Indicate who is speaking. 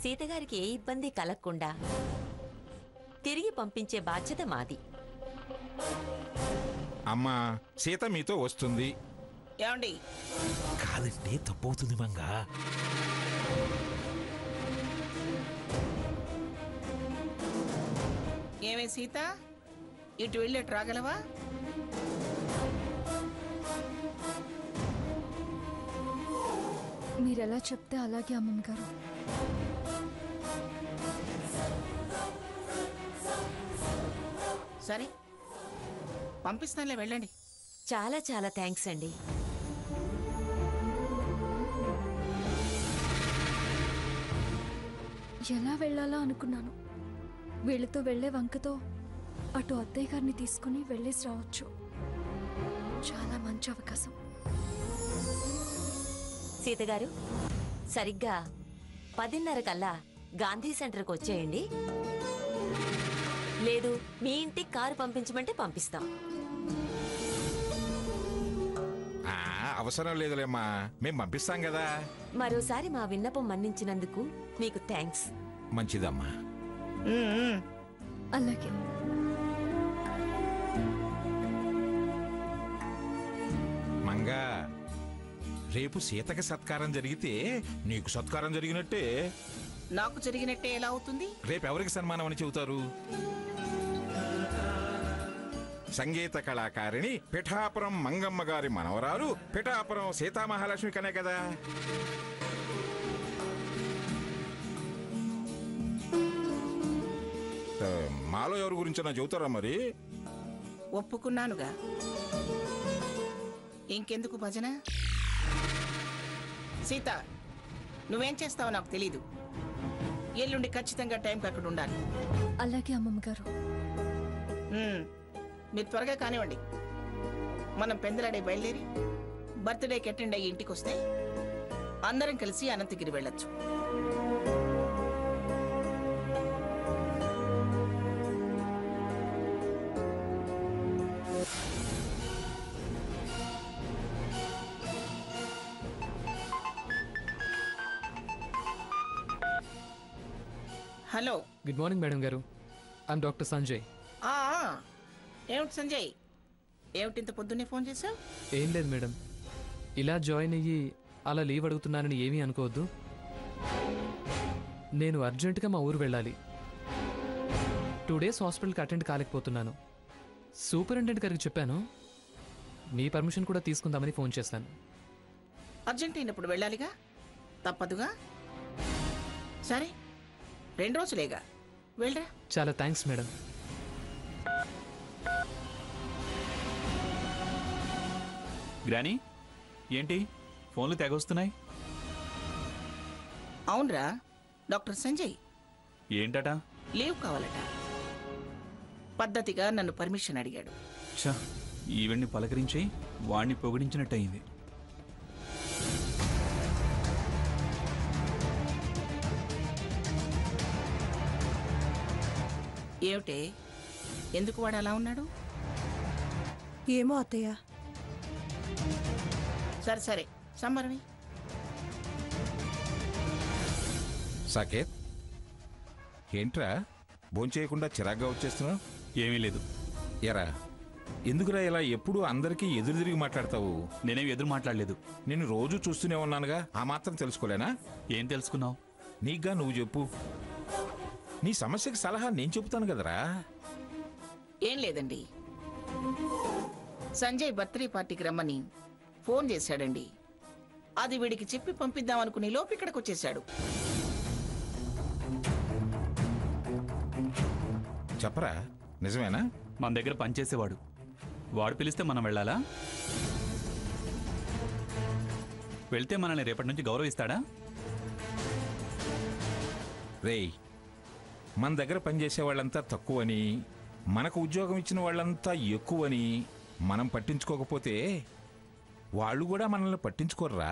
Speaker 1: సీతగారికి ఏ ఇబ్బంది కలగకుండా తిరిగి పంపించే బాధ్యత మాది.
Speaker 2: అమ్మా, సీత మీతో వస్తుంది.
Speaker 3: ఏమండి?
Speaker 4: కాదంటే తప్పవుతుంది మంగా.
Speaker 3: ఏమే సీత, ఇటు వెళ్ళేట్టు రాగలవా?
Speaker 5: మీరెలా చెప్తే అలాగే అమ్మమ్మ గారు.
Speaker 3: సరే, పంపిస్తానులే, వెళ్ళండి.
Speaker 1: చాలా చాలా థ్యాంక్స్ అండి.
Speaker 5: ఎలా వెళ్ళాలా అనుకున్నాను. వీళ్ళతో వెళ్లే వంకతో అటు అత్తయ్య గారిని తీసుకుని వెళ్ళేసి రావచ్చు. చాలా మంచి అవకాశం.
Speaker 1: సీతగారు, సరిగ్గా 10:30 కల్లా గాంధీ సెంటర్కి వచ్చేయండి. లేదు మీ ఇంటికి కారు పంపించమంటే పంపిస్తాం.
Speaker 2: అవసరం లేదులేమ్మా, మేం పంపిస్తాం కదా.
Speaker 1: మరోసారి మా విన్నపం మన్నించినందుకు మీకు థ్యాంక్స్.
Speaker 2: మంచిదమ్మా.
Speaker 5: అలాగే.
Speaker 2: మంగా, రేపు సీతకి సత్కారం జరిగితే నీకు సత్కారం జరిగినట్టే.
Speaker 3: నాకు జరిగినట్టే ఎలా అవుతుంది?
Speaker 2: రేపు ఎవరికి సన్మానం అని చెబుతారు? సంగీత కళాకారిణి పిఠాపురం మంగమ్మ గారి మనవరాలు పిఠాపురం సీతామహాలక్ష్మి కనే కదా. మాలో ఎవరి గురించి నా చెబుతారా మరి?
Speaker 3: ఒప్పుకున్నానుగా, ఇంకెందుకు భజన? సీత, నువ్వేం చేస్తావో నాకు తెలీదు. ఎల్లుండి ఖచ్చితంగా టైంకి అక్కడ ఉండాలి.
Speaker 5: అలాగే అమ్మమ్మ గారు.
Speaker 3: మీరు త్వరగా కానివ్వండి. మనం పెందలాడే బయలుదేరి బర్త్డేకి అటెండ్ అయ్యి ఇంటికి వస్తే అందరం కలిసి అనంతగిరి వెళ్ళొచ్చు. హలో.
Speaker 6: గుడ్ మార్నింగ్ మేడం గారు. I'm doctor Sanjay.
Speaker 3: ఏమిటి సంజయ్, ఏమిటి ఇంత పొద్దున్నే ఫోన్ చేశావు?
Speaker 6: ఏం లేదు మేడం, ఇలా జాయిన్ అయ్యి అలా లీవ్ అడుగుతున్నానని ఏమీ అనుకోవద్దు. నేను అర్జెంటుగా మా ఊరు వెళ్ళాలి. 2 days హాస్పిటల్కి అటెండ్ కాలేకపోతున్నాను. సూపరింటెండెంట్ గారికి చెప్పాను. మీ పర్మిషన్ కూడా తీసుకుందామని ఫోన్ చేశాను.
Speaker 3: అర్జెంట్ అయినప్పుడు వెళ్ళాలిగా, తప్పదుగా. సరే, 2 రోజులేగా, వెళ్ళరా.
Speaker 6: చాలా థ్యాంక్స్ మేడం.
Speaker 7: గ్రానీ, ఏంటి ఫోన్లు తెగొస్తున్నాయి?
Speaker 3: అవునరా, డాక్టర్ సంజయ్
Speaker 7: ఏంటట?
Speaker 3: లీవ్ కావాలట. పద్ధతిగా నన్ను పర్మిషన్ అడిగాడు.
Speaker 7: ఛా, ఈవెంట్ని పలకరించి వాణ్ణి పొగిడించినట్టయింది.
Speaker 3: ఏమిటే, ఎందుకు వాడు అలా ఉన్నాడు?
Speaker 8: ఏమో అత్తయ్య.
Speaker 3: సరే సరే, సంబరమే.
Speaker 2: సాకేత్, ఏంట్రా భోంచేయకుండా చిరాగ్గా వచ్చేస్తున్నావు?
Speaker 7: ఏమీ లేదు.
Speaker 2: ఎరా, ఎందుకురా ఇలా ఎప్పుడు అందరికీ ఎదురు తిరిగి మాట్లాడతావు?
Speaker 7: నేనేం ఎదురు మాట్లాడలేదు.
Speaker 2: నేను రోజు చూస్తూనే ఉన్నానుగా, ఆ మాత్రం తెలుసుకోలేనా?
Speaker 7: ఏం తెలుసుకున్నావు?
Speaker 2: నీకుగా నువ్వు చెప్పు. నీ సమస్యకి సలహా నేను చెబుతాను కదరా.
Speaker 3: ఏం లేదండి, సంజయ్ బర్త్డే పార్టీకి రమ్మని ఫోన్ చేశాడండి. అది వీడికి చెప్పి పంపిద్దాం అనుకునే లోపు ఇక్కడికి వచ్చేశాడు.
Speaker 2: చెప్పరా, నిజమేనా?
Speaker 7: మన దగ్గర పనిచేసేవాడు. వాడు పిలిస్తే మనం వెళ్ళాలా? వెళ్తే మనల్ని రేపటి నుంచి గౌరవిస్తాడా?
Speaker 2: రేయ్, మన దగ్గర పనిచేసే వాళ్ళంతా తక్కువని, మనకు ఉద్యోగం ఇచ్చిన వాళ్ళంతా ఎక్కువని మనం పట్టించుకోకపోతే వాళ్ళు కూడా మనల్ని పట్టించుకోర్రా.